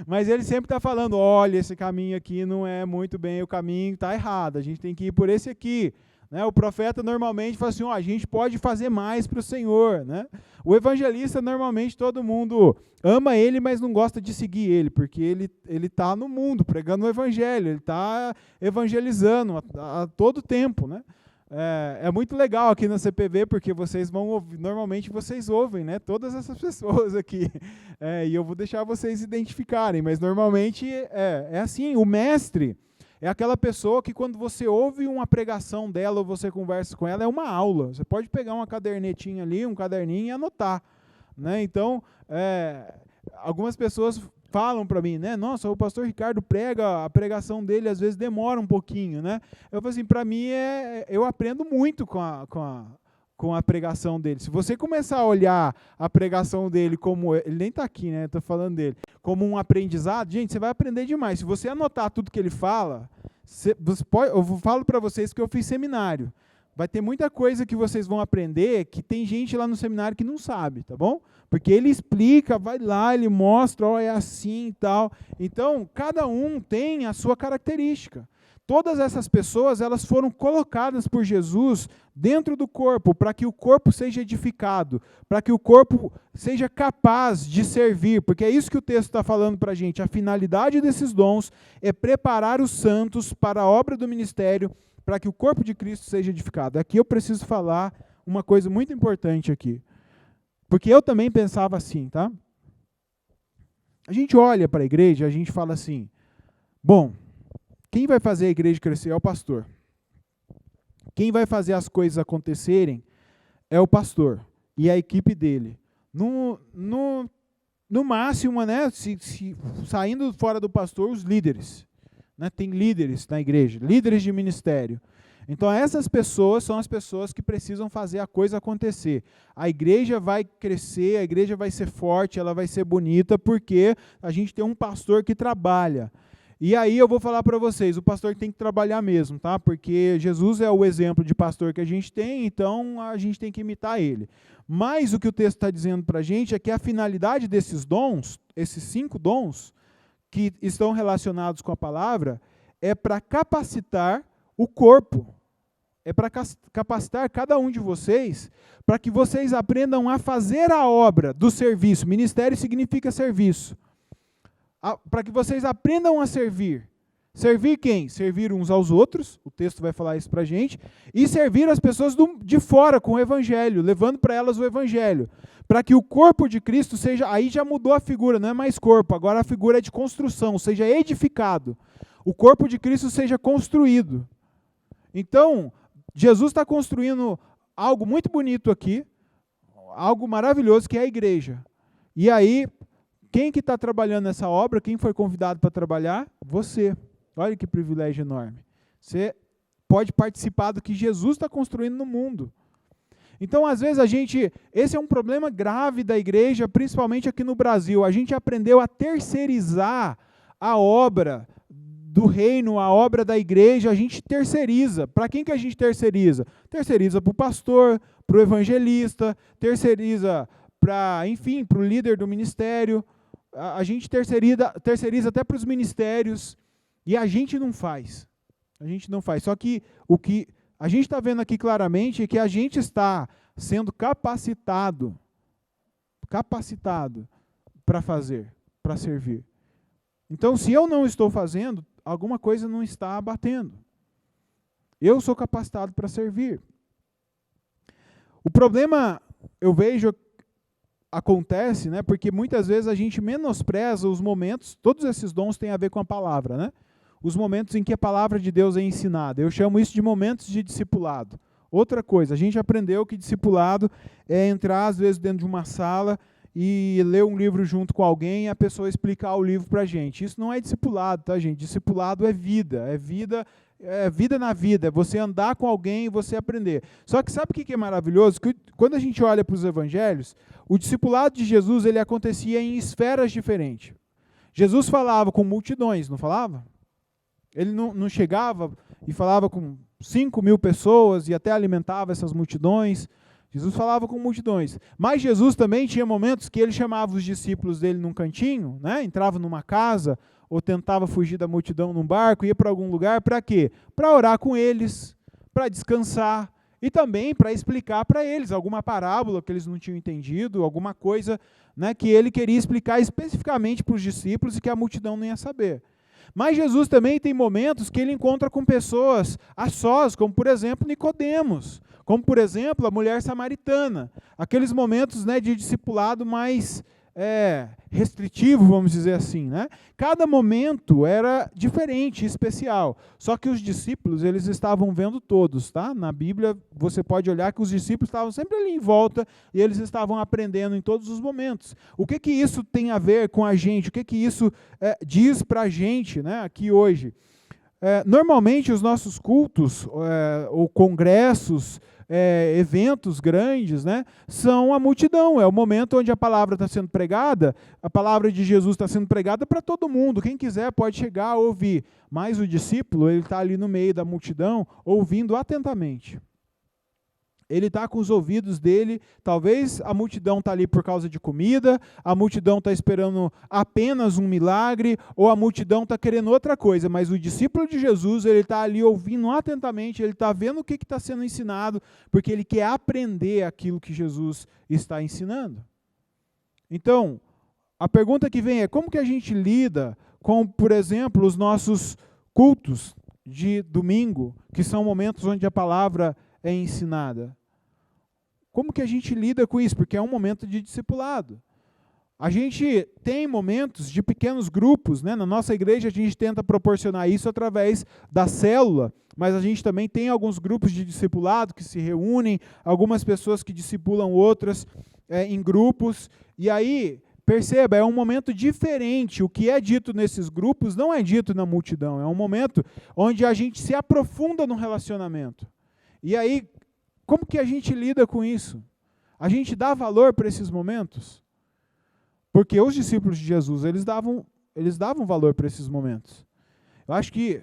Mas ele sempre está falando, olha, esse caminho aqui não é muito bem o caminho, está errado, a gente tem que ir por esse aqui. né? O profeta normalmente fala assim, a gente pode fazer mais para o Senhor, né? O evangelista, normalmente, todo mundo ama ele, mas não gosta de seguir ele, porque ele está no mundo, pregando o evangelho, ele está evangelizando a todo tempo, né? É muito legal aqui na CPV, porque vocês vão ouvir, normalmente vocês ouvem, né? Todas essas pessoas aqui. E eu vou deixar vocês identificarem, mas normalmente é assim, o mestre é aquela pessoa que quando você ouve uma pregação dela ou você conversa com ela, é uma aula. Você pode pegar uma cadernetinha ali, um caderninho e anotar, né? Então, algumas pessoas falam para mim, né? Nossa, o pastor Ricardo prega, a pregação dele às vezes demora um pouquinho, né? Eu falo assim, para mim eu aprendo muito com a pregação dele. Se você começar a olhar a pregação dele como, ele nem está aqui, né? Estou falando dele, como um aprendizado, gente, você vai aprender demais. Se você anotar tudo que ele fala, eu falo para vocês que eu fiz seminário. Vai ter muita coisa que vocês vão aprender que tem gente lá no seminário que não sabe, tá bom? Porque ele explica, vai lá, ele mostra, é assim e tal. Então, cada um tem a sua característica. Todas essas pessoas, elas foram colocadas por Jesus dentro do corpo, para que o corpo seja edificado, para que o corpo seja capaz de servir, porque é isso que o texto está falando para a gente. A finalidade desses dons é preparar os santos para a obra do ministério, para que o corpo de Cristo seja edificado. Aqui eu preciso falar uma coisa muito importante aqui, porque eu também pensava assim, tá? A gente olha para a igreja, a gente fala assim, bom, quem vai fazer a igreja crescer é o pastor. Quem vai fazer as coisas acontecerem é o pastor e a equipe dele. No máximo, né, saindo fora do pastor, os líderes. Né, tem líderes na igreja, líderes de ministério. Então, essas pessoas são as pessoas que precisam fazer a coisa acontecer. A igreja vai crescer, a igreja vai ser forte, ela vai ser bonita, porque a gente tem um pastor que trabalha. E aí eu vou falar para vocês, o pastor tem que trabalhar mesmo, tá? Porque Jesus é o exemplo de pastor que a gente tem, então a gente tem que imitar ele. Mas o que o texto está dizendo para a gente é que a finalidade desses dons, esses 5 dons, que estão relacionados com a palavra, é para capacitar o corpo. É para capacitar cada um de vocês, para que vocês aprendam a fazer a obra do serviço. Ministério significa serviço. Para que vocês aprendam a servir. Servir quem? Servir uns aos outros, o texto vai falar isso para a gente, e servir as pessoas de fora com o evangelho, levando para elas o evangelho. Para que o corpo de Cristo seja, aí já mudou a figura, não é mais corpo, agora a figura é de construção, seja edificado. O corpo de Cristo seja construído. Então, Jesus está construindo algo muito bonito aqui, algo maravilhoso que é a igreja. E aí, quem que está trabalhando nessa obra? Quem foi convidado para trabalhar? Você. Olha que privilégio enorme. Você pode participar do que Jesus está construindo no mundo. Então, às vezes, esse é um problema grave da igreja, principalmente aqui no Brasil. A gente aprendeu a terceirizar a obra do reino, a obra da igreja, a gente terceiriza. Para quem que a gente terceiriza? Terceiriza para o pastor, para o evangelista, terceiriza para o líder do ministério. A gente terceiriza até para os ministérios, e a gente não faz. A gente não faz. Só que o que a gente está vendo aqui claramente é que a gente está sendo capacitado para fazer, para servir. Então, se eu não estou fazendo, alguma coisa não está batendo. Eu sou capacitado para servir. O problema, eu vejo, acontece, né, porque muitas vezes a gente menospreza os momentos, todos esses dons têm a ver com a palavra, né? Os momentos em que a palavra de Deus é ensinada. Eu chamo isso de momentos de discipulado. Outra coisa, a gente aprendeu que discipulado é entrar, às vezes, dentro de uma sala e ler um livro junto com alguém e a pessoa explicar o livro para a gente. Isso não é discipulado, tá, gente? Discipulado é vida na vida, é você andar com alguém e você aprender. Só que sabe o que é maravilhoso? Que quando a gente olha para os evangelhos, o discipulado de Jesus ele acontecia em esferas diferentes. Jesus falava com multidões, não falava? Ele não chegava e falava com 5.000 pessoas e até alimentava essas multidões. Jesus falava com multidões. Mas Jesus também tinha momentos que ele chamava os discípulos dele num cantinho, né? Entrava numa casa ou tentava fugir da multidão num barco, ia para algum lugar, para quê? Para orar com eles, para descansar e também para explicar para eles alguma parábola que eles não tinham entendido, alguma coisa, né, que ele queria explicar especificamente para os discípulos e que a multidão não ia saber. Mas Jesus também tem momentos que ele encontra com pessoas a sós, como por exemplo Nicodemos, como por exemplo a mulher samaritana, aqueles momentos, né, de discipulado mais restritivo, vamos dizer assim, né? Cada momento era diferente, especial. Só que os discípulos, eles estavam vendo todos, tá? Na Bíblia, você pode olhar que os discípulos estavam sempre ali em volta e eles estavam aprendendo em todos os momentos. O que que isso tem a ver com a gente? O que que isso diz para a gente, né, aqui hoje? Normalmente, os nossos cultos ou congressos, eventos grandes, né, são a multidão, é o momento onde a palavra está sendo pregada, a palavra de Jesus está sendo pregada para todo mundo, quem quiser pode chegar a ouvir, mas o discípulo, ele está ali no meio da multidão, ouvindo atentamente. Ele está com os ouvidos dele, talvez a multidão está ali por causa de comida, a multidão está esperando apenas um milagre, ou a multidão está querendo outra coisa, mas o discípulo de Jesus, ele está ali ouvindo atentamente, ele está vendo o que está sendo ensinado, porque ele quer aprender aquilo que Jesus está ensinando. Então, a pergunta que vem é, como que a gente lida com, por exemplo, os nossos cultos de domingo, que são momentos onde a palavra é ensinada? Como que a gente lida com isso? Porque é um momento de discipulado. A gente tem momentos de pequenos grupos, né? Na nossa igreja a gente tenta proporcionar isso através da célula, mas a gente também tem alguns grupos de discipulado que se reúnem, algumas pessoas que discipulam outras em grupos, e aí, perceba, é um momento diferente. O que é dito nesses grupos não é dito na multidão, é um momento onde a gente se aprofunda no relacionamento. E aí, como que a gente lida com isso? A gente dá valor para esses momentos? Porque os discípulos de Jesus, eles davam valor para esses momentos. Eu acho que,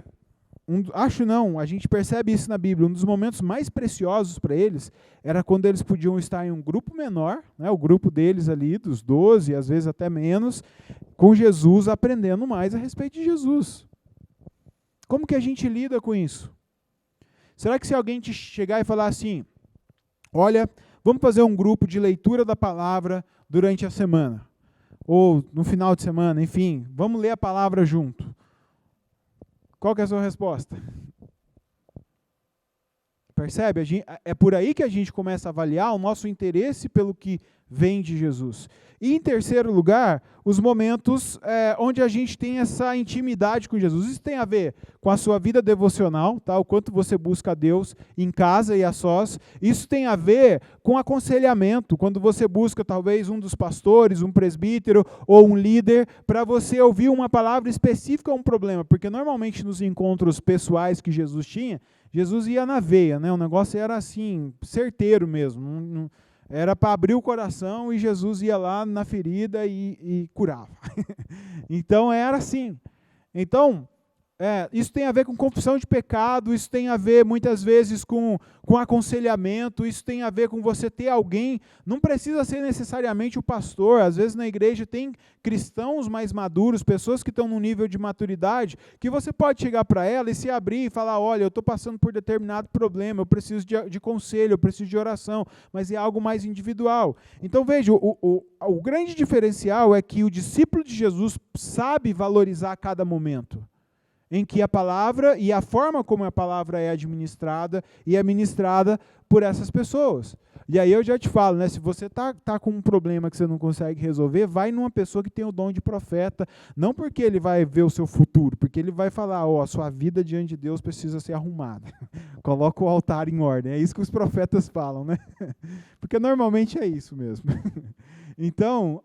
a gente percebe isso na Bíblia, um dos momentos mais preciosos para eles era quando eles podiam estar em um grupo menor, né, o grupo deles ali, dos 12, às vezes até menos, com Jesus, aprendendo mais a respeito de Jesus. Como que a gente lida com isso? Será que se alguém te chegar e falar assim, olha, vamos fazer um grupo de leitura da palavra durante a semana, ou no final de semana, enfim, vamos ler a palavra junto. Qual que é a sua resposta? Percebe? É por aí que a gente começa a avaliar o nosso interesse pelo que vem de Jesus. E em terceiro lugar, os momentos onde a gente tem essa intimidade com Jesus. Isso tem a ver com a sua vida devocional, tá? O quanto você busca a Deus em casa e a sós. Isso tem a ver com aconselhamento, quando você busca talvez um dos pastores, um presbítero ou um líder, para você ouvir uma palavra específica a um problema. Porque normalmente nos encontros pessoais que Jesus tinha, Jesus ia na veia, né? O negócio era assim, certeiro mesmo. Era para abrir o coração e Jesus ia lá na ferida e curava. Então era assim. Então, isso tem a ver com confissão de pecado, isso tem a ver muitas vezes com aconselhamento, isso tem a ver com você ter alguém, não precisa ser necessariamente o pastor, às vezes na igreja tem cristãos mais maduros, pessoas que estão num nível de maturidade, que você pode chegar para ela e se abrir e falar, olha, eu estou passando por determinado problema, eu preciso de conselho, eu preciso de oração, mas é algo mais individual. Então veja, o grande diferencial é que o discípulo de Jesus sabe valorizar cada momento em que a palavra e a forma como a palavra é administrada e é ministrada por essas pessoas. E aí eu já te falo, né, se você tá com um problema que você não consegue resolver, vai numa pessoa que tem o dom de profeta, não porque ele vai ver o seu futuro, porque ele vai falar, a sua vida diante de Deus precisa ser arrumada. Coloca o altar em ordem. É isso que os profetas falam, né? Porque normalmente é isso mesmo. Então,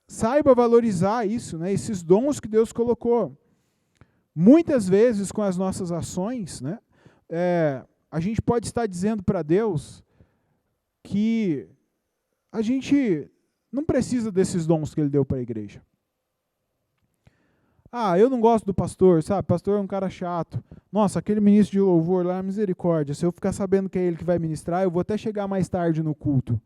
saiba valorizar isso, né, esses dons que Deus colocou. Muitas vezes, com as nossas ações, né, a gente pode estar dizendo para Deus que a gente não precisa desses dons que Ele deu para a igreja. Eu não gosto do pastor, sabe? Pastor é um cara chato. Nossa, aquele ministro de louvor lá, misericórdia. Se eu ficar sabendo que é ele que vai ministrar, eu vou até chegar mais tarde no culto.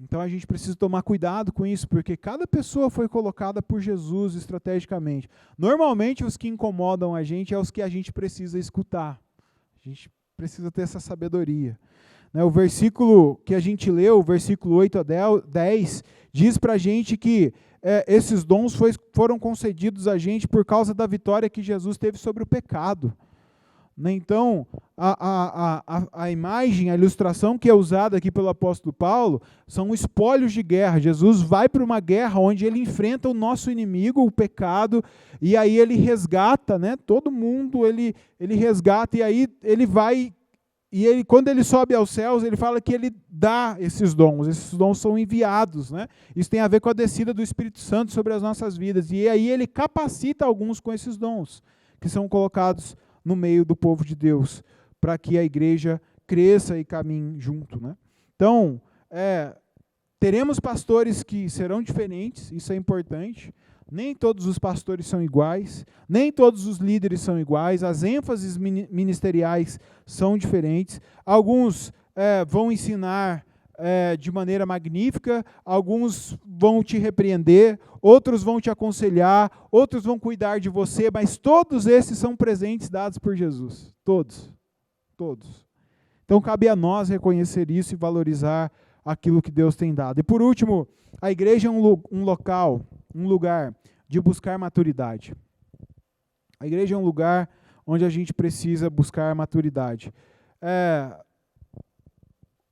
Então a gente precisa tomar cuidado com isso, porque cada pessoa foi colocada por Jesus estrategicamente. Normalmente os que incomodam a gente é os que a gente precisa escutar. A gente precisa ter essa sabedoria. O versículo que a gente leu, o versículo 8 a 10, diz para a gente que esses dons foram concedidos a gente por causa da vitória que Jesus teve sobre o pecado. Então, a imagem, a ilustração que é usada aqui pelo apóstolo Paulo, são espólios de guerra. Jesus vai para uma guerra onde ele enfrenta o nosso inimigo, o pecado, e aí ele resgata, todo mundo, ele resgata, e aí ele vai, e ele, quando ele sobe aos céus, ele fala que ele dá esses dons são enviados. Isso tem a ver com a descida do Espírito Santo sobre as nossas vidas, e aí ele capacita alguns com esses dons, que são colocados no meio do povo de Deus, para que a igreja cresça e caminhe junto. Então, teremos pastores que serão diferentes, isso é importante. Nem todos os pastores são iguais, nem todos os líderes são iguais, as ênfases ministeriais são diferentes. Alguns vão ensinar de maneira magnífica, alguns vão te repreender, outros vão te aconselhar, outros vão cuidar de você, mas todos esses são presentes dados por Jesus. Todos. Então cabe a nós reconhecer isso e valorizar aquilo que Deus tem dado. E por último, a igreja é um lugar de buscar maturidade. A igreja é um lugar onde a gente precisa buscar maturidade.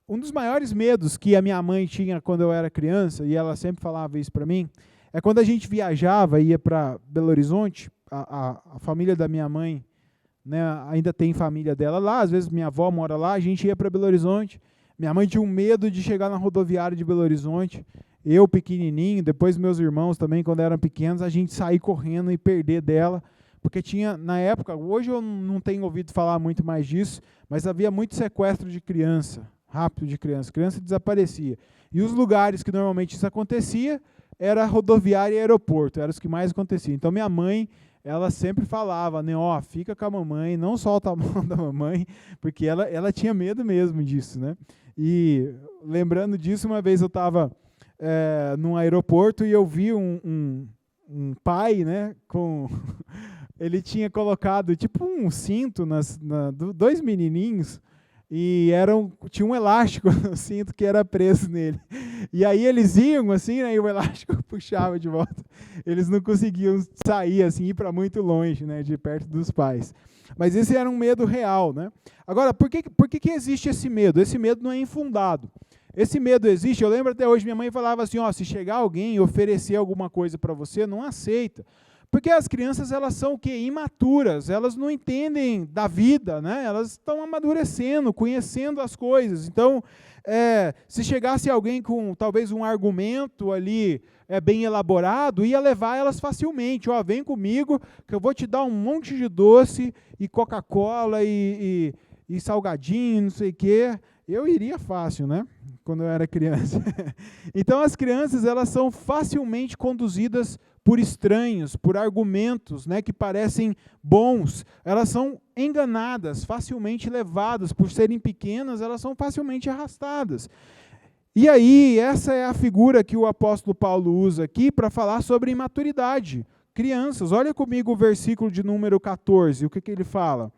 Um dos maiores medos que a minha mãe tinha quando eu era criança, e ela sempre falava isso para mim, é quando a gente viajava, ia para Belo Horizonte, a família da minha mãe, ainda tem família dela lá, às vezes minha avó mora lá, a gente ia para Belo Horizonte, minha mãe tinha um medo de chegar na rodoviária de Belo Horizonte, eu pequenininho, depois meus irmãos também, quando eram pequenos, a gente sair correndo e perder dela, porque tinha, na época, hoje eu não tenho ouvido falar muito mais disso, mas havia muito sequestro de criança, rápido de criança desaparecia. E os lugares que normalmente isso acontecia era rodoviária e aeroporto, eram os que mais aconteciam. Então minha mãe, ela sempre falava, fica com a mamãe, não solta a mão da mamãe, porque ela tinha medo mesmo disso, E lembrando disso, uma vez eu estava num aeroporto e eu vi um pai, ele tinha colocado tipo um cinto dois menininhos, e tinha um elástico no cinto que era preso nele. E aí eles iam assim, e o elástico puxava de volta. Eles não conseguiam sair assim, ir para muito longe, de perto dos pais. Mas esse era um medo real. Agora, por que existe esse medo? Esse medo não é infundado. Esse medo existe, eu lembro até hoje, minha mãe falava assim, se chegar alguém e oferecer alguma coisa para você, não aceita. Porque as crianças, elas são o quê? Imaturas, elas não entendem da vida, Elas estão amadurecendo, conhecendo as coisas. Então, se chegasse alguém com talvez um argumento ali bem elaborado, ia levar elas facilmente. Vem comigo que eu vou te dar um monte de doce e Coca-Cola e salgadinho, não sei o quê. Eu iria fácil, quando eu era criança. Então, as crianças, elas são facilmente conduzidas por estranhos, por argumentos que parecem bons. Elas são enganadas, facilmente levadas. Por serem pequenas, elas são facilmente arrastadas. E aí, essa é a figura que o apóstolo Paulo usa aqui para falar sobre imaturidade. Crianças, olha comigo o versículo de número 14, o que ele fala?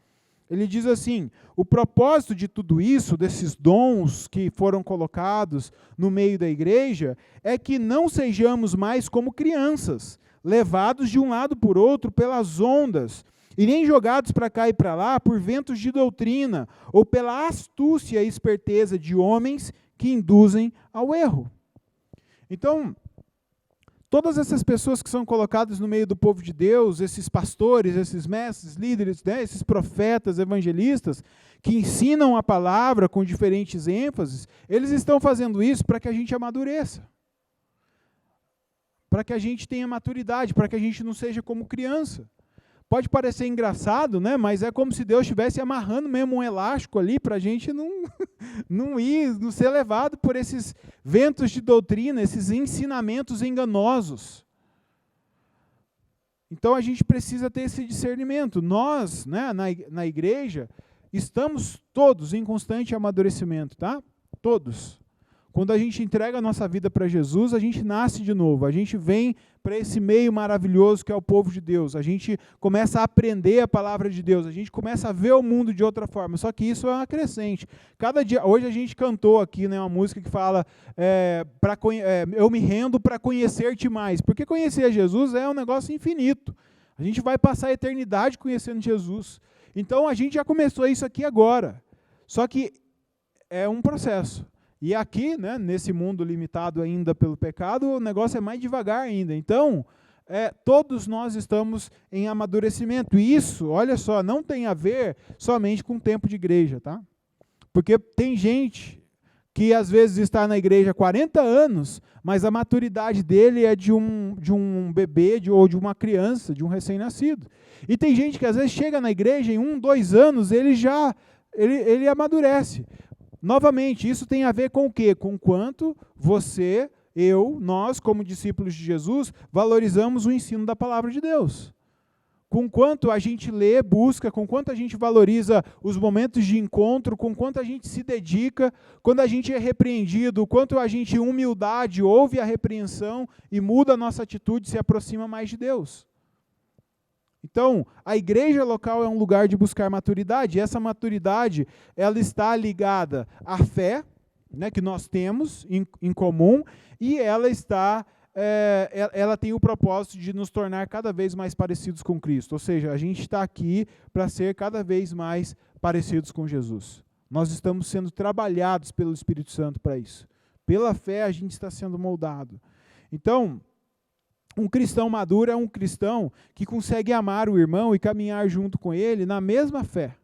Ele diz assim, o propósito de tudo isso, desses dons que foram colocados no meio da igreja, é que não sejamos mais como crianças, levados de um lado por outro pelas ondas, e nem jogados para cá e para lá por ventos de doutrina, ou pela astúcia e esperteza de homens que induzem ao erro. Então, todas essas pessoas que são colocadas no meio do povo de Deus, esses pastores, esses mestres, líderes, esses profetas, evangelistas, que ensinam a palavra com diferentes ênfases, eles estão fazendo isso para que a gente amadureça, para que a gente tenha maturidade, para que a gente não seja como criança. Pode parecer engraçado, mas é como se Deus estivesse amarrando mesmo um elástico ali para a gente não ser levado por esses ventos de doutrina, esses ensinamentos enganosos. Então a gente precisa ter esse discernimento. Nós, na igreja, estamos todos em constante amadurecimento, tá? Todos. Quando a gente entrega a nossa vida para Jesus, a gente nasce de novo, a gente vem para esse meio maravilhoso que é o povo de Deus, a gente começa a aprender a palavra de Deus, a gente começa a ver o mundo de outra forma, só que isso é uma crescente. Cada dia, hoje a gente cantou aqui, né, uma música que fala, eu me rendo para conhecer-te mais, porque conhecer Jesus é um negócio infinito, a gente vai passar a eternidade conhecendo Jesus, então a gente já começou isso aqui agora, só que é um processo. E aqui, né, nesse mundo limitado ainda pelo pecado, o negócio é mais devagar ainda. Então, todos nós estamos em amadurecimento. E isso, olha só, não tem a ver somente com o tempo de igreja, tá? Porque tem gente que às vezes está na igreja há 40 anos, mas a maturidade dele é de um bebê ou de uma criança, de um recém-nascido. E tem gente que às vezes chega na igreja em 1, 2 anos, ele amadurece. Novamente, isso tem a ver com o quê? Com quanto você, nós, como discípulos de Jesus, valorizamos o ensino da palavra de Deus. Com quanto a gente lê, busca, com quanto a gente valoriza os momentos de encontro, com quanto a gente se dedica, quando a gente é repreendido, quanto a gente, em humildade, ouve a repreensão e muda a nossa atitude, se aproxima mais de Deus. Então, a igreja local é um lugar de buscar maturidade, e essa maturidade, ela está ligada à fé, né, que nós temos em comum, e ela tem o propósito de nos tornar cada vez mais parecidos com Cristo, ou seja, a gente está aqui para ser cada vez mais parecidos com Jesus. Nós estamos sendo trabalhados pelo Espírito Santo para isso. Pela fé a gente está sendo moldado. Então, um cristão maduro é um cristão que consegue amar o irmão e caminhar junto com ele na mesma fé.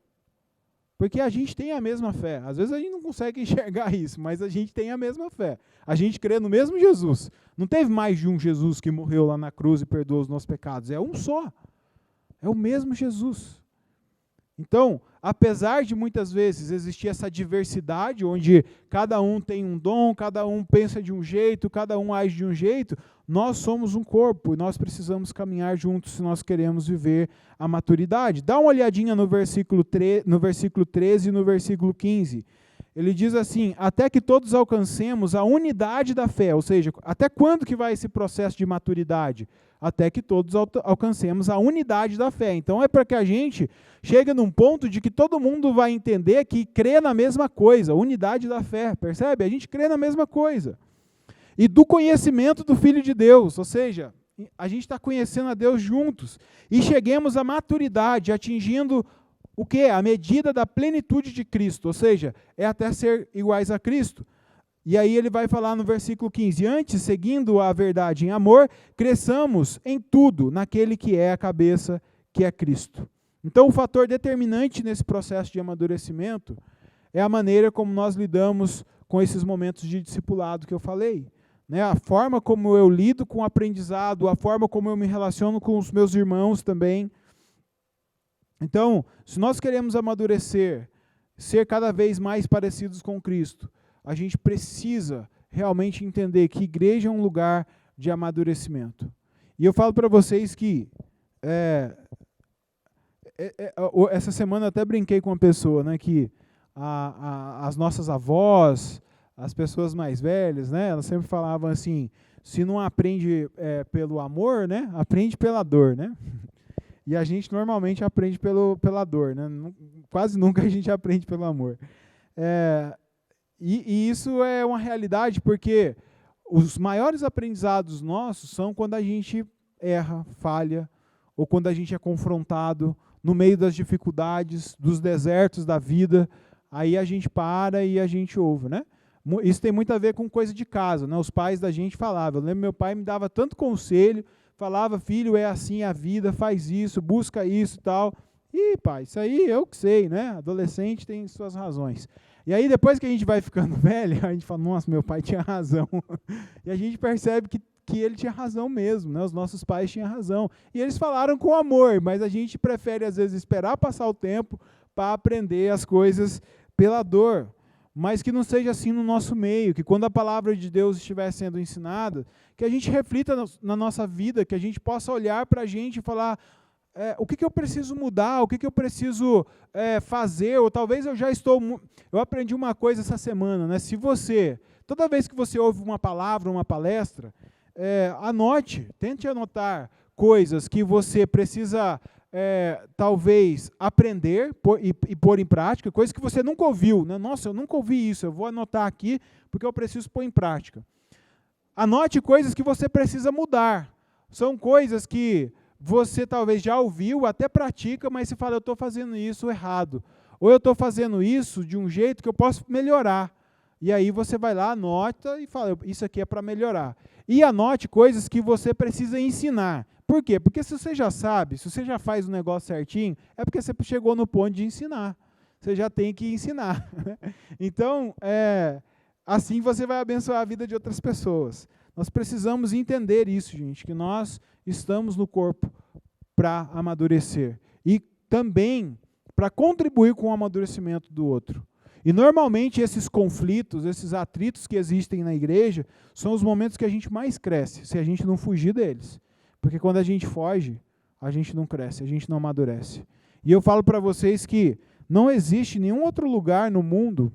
Porque a gente tem a mesma fé. Às vezes a gente não consegue enxergar isso, mas a gente tem a mesma fé. A gente crê no mesmo Jesus. Não teve mais de um Jesus que morreu lá na cruz e perdoou os nossos pecados. É um só. É o mesmo Jesus. Então, apesar de muitas vezes existir essa diversidade, onde cada um tem um dom, cada um pensa de um jeito, cada um age de um jeito, nós somos um corpo e nós precisamos caminhar juntos se nós queremos viver a maturidade. Dá uma olhadinha no versículo 13 e no versículo 15. Ele diz assim, até que todos alcancemos a unidade da fé, ou seja, até quando que vai esse processo de maturidade? Até que todos alcancemos a unidade da fé. Então é para que a gente chegue num ponto de que todo mundo vai entender que crê na mesma coisa, unidade da fé, percebe? A gente crê na mesma coisa. E do conhecimento do Filho de Deus, ou seja, a gente está conhecendo a Deus juntos, e cheguemos à maturidade, atingindo o quê? A medida da plenitude de Cristo, ou seja, é até ser iguais a Cristo. E aí ele vai falar no versículo 15, antes, seguindo a verdade em amor, cresçamos em tudo naquele que é a cabeça, que é Cristo. Então o fator determinante nesse processo de amadurecimento é a maneira como nós lidamos com esses momentos de discipulado que eu falei. Né? A forma como eu lido com o aprendizado, a forma como eu me relaciono com os meus irmãos também. Então, se nós queremos amadurecer, ser cada vez mais parecidos com Cristo, a gente precisa realmente entender que igreja é um lugar de amadurecimento. E eu falo para vocês que essa semana eu até brinquei com uma pessoa, né, que as nossas avós, as pessoas mais velhas, né, elas sempre falavam assim, se não aprende pelo amor, né, aprende pela dor, né? E a gente normalmente aprende pela dor, né? Quase nunca a gente aprende pelo amor. E isso é uma realidade porque os maiores aprendizados nossos são quando a gente erra, falha, ou quando a gente é confrontado no meio das dificuldades, dos desertos da vida, aí a gente para e a gente ouve, né? Isso tem muito a ver com coisa de casa, né? Os pais da gente falavam, eu lembro meu pai me dava tanto conselho, falava, filho, é assim a vida, faz isso, busca isso e tal. E, pai, isso aí eu que sei, né? Adolescente tem suas razões. E aí, depois que a gente vai ficando velho, a gente fala, nossa, meu pai tinha razão. E a gente percebe que ele tinha razão mesmo, né? Os nossos pais tinham razão. E eles falaram com amor, mas a gente prefere, às vezes, esperar passar o tempo para aprender as coisas pela dor. Mas que não seja assim no nosso meio, que quando a palavra de Deus estiver sendo ensinada, que a gente reflita na nossa vida, que a gente possa olhar para a gente e falar, o que eu preciso mudar, o que eu preciso fazer, ou talvez eu já eu aprendi uma coisa essa semana, né? Toda vez que você ouve uma palavra, uma palestra, tente anotar coisas que você precisa, talvez, aprender e pôr em prática, coisas que você nunca ouviu, né? Nossa, eu nunca ouvi isso, eu vou anotar aqui porque eu preciso pôr em prática. Anote coisas que você precisa mudar. São coisas que você talvez já ouviu, até pratica, mas você fala, eu estou fazendo isso errado. Ou eu estou fazendo isso de um jeito que eu posso melhorar. E aí você vai lá, anota e fala, isso aqui é para melhorar. E anote coisas que você precisa ensinar. Por quê? Porque se você já sabe, se você já faz o negócio certinho, é porque você chegou no ponto de ensinar. Você já tem que ensinar. Então, assim você vai abençoar a vida de outras pessoas. Nós precisamos entender isso, gente, que nós estamos no corpo para amadurecer. E também para contribuir com o amadurecimento do outro. E normalmente esses conflitos, esses atritos que existem na igreja, são os momentos que a gente mais cresce, se a gente não fugir deles. Porque quando a gente foge, a gente não cresce, a gente não amadurece. E eu falo para vocês que não existe nenhum outro lugar no mundo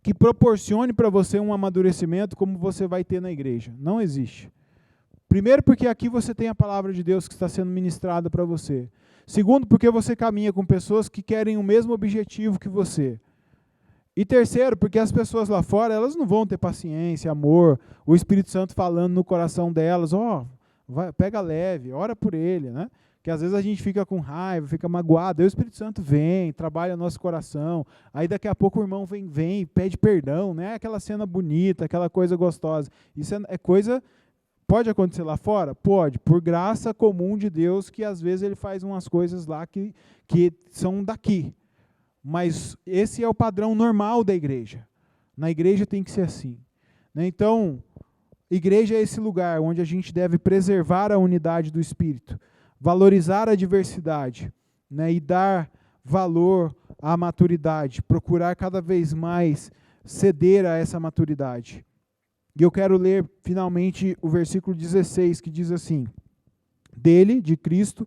que proporcione para você um amadurecimento como você vai ter na igreja. Não existe. Primeiro, porque aqui você tem a palavra de Deus que está sendo ministrada para você. Segundo, porque você caminha com pessoas que querem o mesmo objetivo que você. E terceiro, porque as pessoas lá fora, elas não vão ter paciência, amor, o Espírito Santo falando no coração delas, pega leve, ora por ele, né? Que às vezes a gente fica com raiva, fica magoado, aí o Espírito Santo vem, trabalha no nosso coração, aí daqui a pouco o irmão vem pede perdão, né? Aquela cena bonita, aquela coisa gostosa. Isso é coisa... Pode acontecer lá fora? Pode, por graça comum de Deus, que às vezes ele faz umas coisas lá que são daqui. Mas esse é o padrão normal da igreja. Na igreja tem que ser assim. Né? Então, igreja é esse lugar onde a gente deve preservar a unidade do Espírito, valorizar a diversidade, né? E dar valor à maturidade, procurar cada vez mais ceder a essa maturidade. E eu quero ler, finalmente, o versículo 16, que diz assim, dele, de Cristo,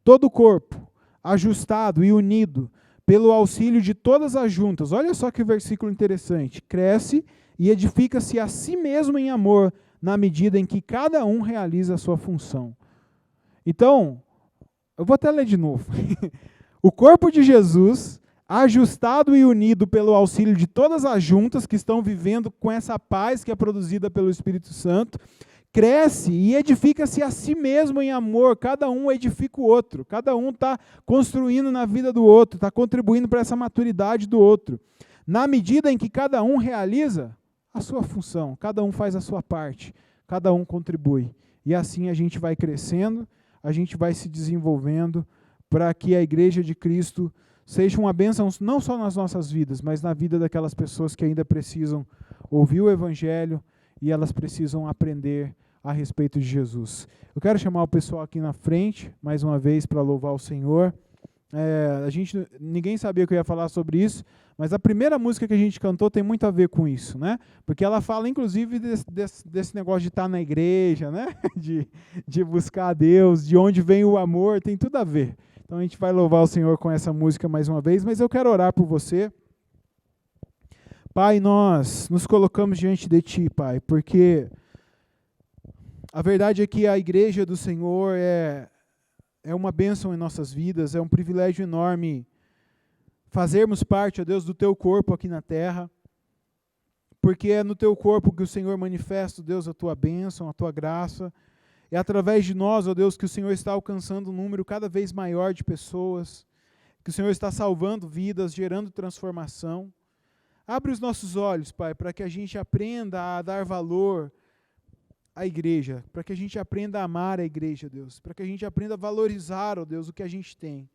todo o corpo, ajustado e unido, pelo auxílio de todas as juntas. Olha só que versículo interessante. Cresce e edifica-se a si mesmo em amor, na medida em que cada um realiza a sua função. Então, eu vou até ler de novo. O corpo de Jesus, ajustado e unido pelo auxílio de todas as juntas que estão vivendo com essa paz que é produzida pelo Espírito Santo, cresce e edifica-se a si mesmo em amor, cada um edifica o outro, cada um está construindo na vida do outro, está contribuindo para essa maturidade do outro, na medida em que cada um realiza a sua função, cada um faz a sua parte, cada um contribui, e assim a gente vai crescendo, a gente vai se desenvolvendo, para que a Igreja de Cristo seja uma bênção não só nas nossas vidas, mas na vida daquelas pessoas que ainda precisam ouvir o Evangelho e elas precisam aprender a respeito de Jesus. Eu quero chamar o pessoal aqui na frente, mais uma vez, para louvar o Senhor. Ninguém sabia que eu ia falar sobre isso, mas a primeira música que a gente cantou tem muito a ver com isso, né? Porque ela fala, inclusive, desse negócio de estar na igreja, né? de buscar a Deus, de onde vem o amor, tem tudo a ver. Então a gente vai louvar o Senhor com essa música mais uma vez, mas eu quero orar por você. Pai, nós nos colocamos diante de Ti, Pai, porque a verdade é que a igreja do Senhor é uma bênção em nossas vidas, é um privilégio enorme fazermos parte, ó Deus, do Teu corpo aqui na terra, porque é no Teu corpo que o Senhor manifesta, ó Deus, a Tua bênção, a Tua graça. É através de nós, ó Deus, que o Senhor está alcançando um número cada vez maior de pessoas, que o Senhor está salvando vidas, gerando transformação. Abre os nossos olhos, Pai, para que a gente aprenda a dar valor à igreja, para que a gente aprenda a amar a igreja, Deus, para que a gente aprenda a valorizar, ó Deus, o que a gente tem.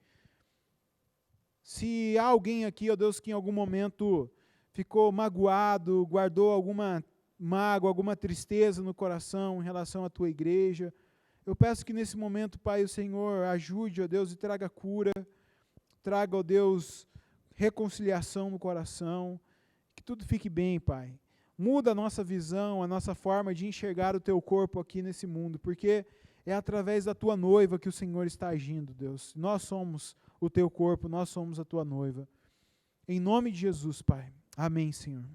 Se há alguém aqui, ó Deus, que em algum momento ficou magoado, guardou alguma mágoa, alguma tristeza no coração em relação à Tua igreja, eu peço que nesse momento, Pai, o Senhor ajude, ó Deus, e traga cura, traga, ó Deus, reconciliação no coração, que tudo fique bem, Pai. Muda a nossa visão, a nossa forma de enxergar o Teu corpo aqui nesse mundo, porque é através da tua noiva que o Senhor está agindo, Deus. Nós somos o teu corpo, nós somos a tua noiva. Em nome de Jesus, Pai. Amém, Senhor.